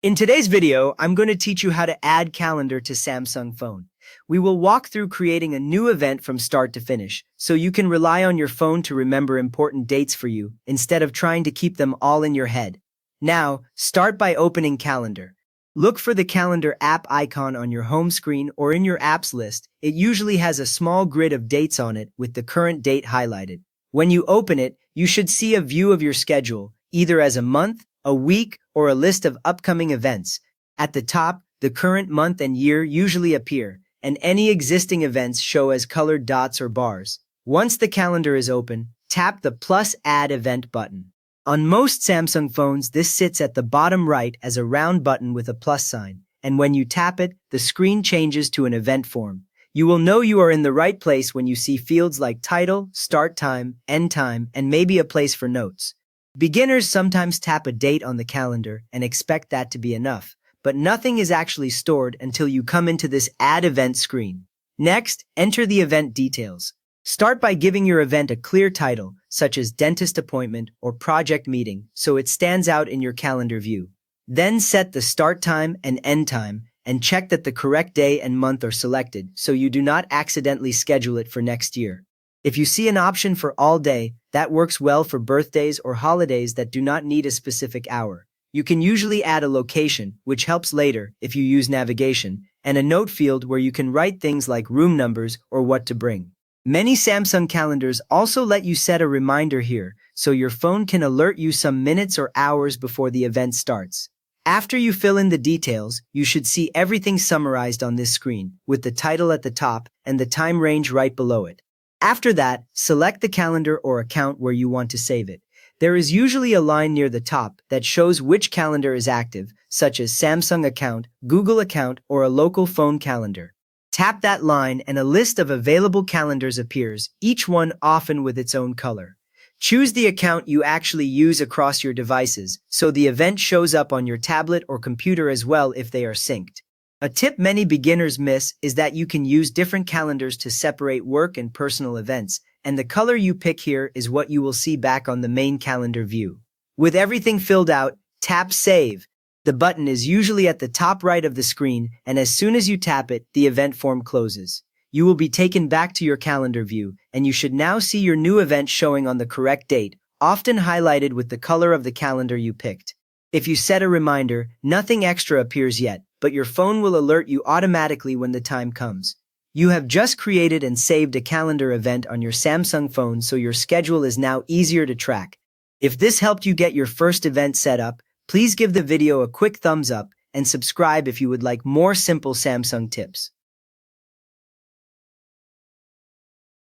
In today's video, I'm going to teach you how to add calendar to Samsung phone. We will walk through creating a new event from start to finish, so you can rely on your phone to remember important dates for you, instead of trying to keep them all in your head. Now, start by opening Calendar. Look for the Calendar app icon on your home screen or in your apps list. It usually has a small grid of dates on it with the current date highlighted. When you open it, you should see a view of your schedule, either as a month, a week, or a list of upcoming events. At the top, the current month and year usually appear, and any existing events show as colored dots or bars. Once the calendar is open, tap the plus Add Event button. On most Samsung phones, this sits at the bottom right as a round button with a plus sign, and when you tap it, the screen changes to an event form. You will know you are in the right place when you see fields like title, start time, end time, and maybe a place for notes. Beginners sometimes tap a date on the calendar and expect that to be enough, but nothing is actually stored until you come into this Add Event screen. Next, enter the event details. Start by giving your event a clear title, such as dentist appointment or project meeting, so it stands out in your calendar view. Then set the start time and end time, and check that the correct day and month are selected so you do not accidentally schedule it for next year. If you see an option for all day, that works well for birthdays or holidays that do not need a specific hour. You can usually add a location, which helps later if you use navigation, and a note field where you can write things like room numbers or what to bring. Many Samsung calendars also let you set a reminder here, so your phone can alert you some minutes or hours before the event starts. After you fill in the details, you should see everything summarized on this screen, with the title at the top and the time range right below it. After that, select the calendar or account where you want to save it. There is usually a line near the top that shows which calendar is active, such as Samsung account, Google account, or a local phone calendar. Tap that line and a list of available calendars appears, each one often with its own color. Choose the account you actually use across your devices, so the event shows up on your tablet or computer as well if they are synced. A tip many beginners miss is that you can use different calendars to separate work and personal events, and the color you pick here is what you will see back on the main calendar view. With everything filled out, tap Save. The button is usually at the top right of the screen, and as soon as you tap it, the event form closes. You will be taken back to your calendar view, and you should now see your new event showing on the correct date, often highlighted with the color of the calendar you picked. If you set a reminder, nothing extra appears yet, but your phone will alert you automatically when the time comes. You have just created and saved a calendar event on your Samsung phone, so your schedule is now easier to track. If this helped you get your first event set up, please give the video a quick thumbs up and subscribe if you would like more simple Samsung tips.